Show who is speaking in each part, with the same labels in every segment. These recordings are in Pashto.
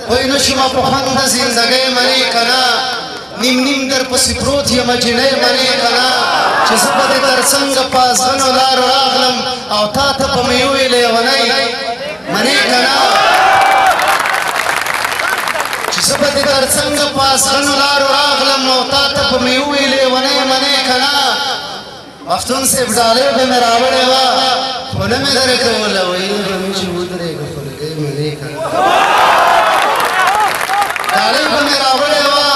Speaker 1: وای نشما په خوند زندګۍ منې کنه نیم نیم در پسې پروت یم جنۍ منې کنه چې زه به دې در څنګه په ازغنو لارو راغلم او تا ته به مې وویل لیونۍ منې کنه چې زه به دې در څنګه په ازغنو لارو راغلم او تا ته به مې وویل لیونۍ منې کنه مفتون صاحب ډالۍ به مې راوړې وه خو نه مې درې کوله ویل به مې چې ودرېږه خلګۍ منې کنه ډالۍ به مې راوړې وه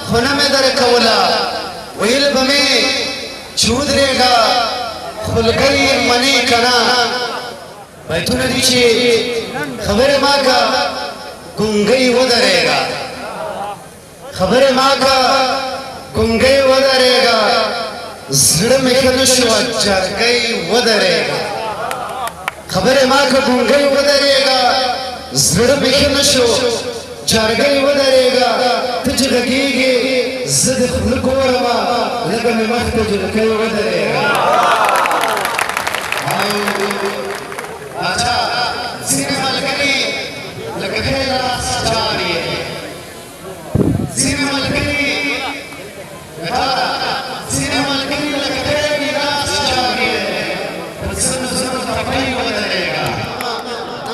Speaker 1: خو نه مې درې کوله ویل به مې چې ودرېږه خلګۍ منې کنه بیتونه دي چې خبرې ما که ګونګۍ ودرېږه خبرې ما که ګونګۍ ودرېږه زړه مې ښه نه شوه جرګۍ ودرېږه خبرې ما که ګونګۍ ودرېږه زړه مې ښه نه شو جرګۍ ودرېږه ته چې غږېږې زه دې خوله ګورمه لږه مې مخ ته جلکۍ ودرېږه اچھا ځینې ملګري لکه دی لاس چار یې ځینې ملګري ځینې ملګري لکه دی لاس چار یې په ځینو ځینو تپۍ ودرېږه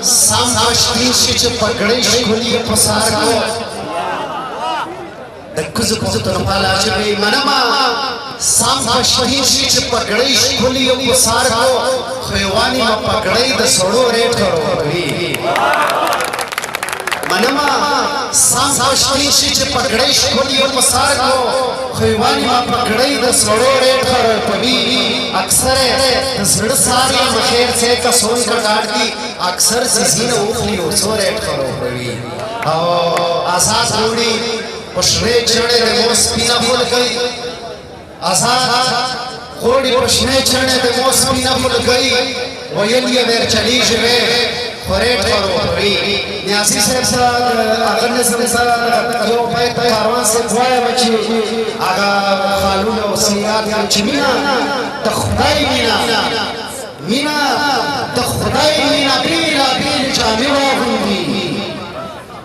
Speaker 1: سم پښتین شي چې پګړۍ ښکلي په سار کو د کوزو کوزو تر پالا چې به منما سم پښتین شي چې پګړۍ ښکلي په سار کو خیوانی ما پګړۍ د سړو ریټ وروي منما سم پښتین شي چې پګړۍ ښکلي په سار کو خیوانی ما پګړۍ د سړو ریټ وروي اکثر زړه ساري مخیر سے کا سون کا ډاډ کی اکثر سیزینه اوخلی او سو ریټ وروي او آزاد روړي پښړې چړې د موس پینا فل گئی آزاد خوڑی پښړې چړې د موس پینا فل گئی ویل یې ور چلی جوه خورېټ وروي نیاسي صاحب اگر نظم سره یو پای کاروان سے وای بچي اگا خالون او سیات چې مینا د خدای مینا د خدای مینا بیلا بیل جامې واغوندي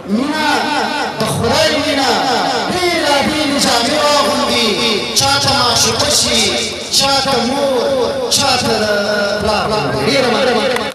Speaker 1: مینا د خدای مینا بیلا بیل جامې واغوندي چاته معشوقه شي چاته مور چاته پلار ډېره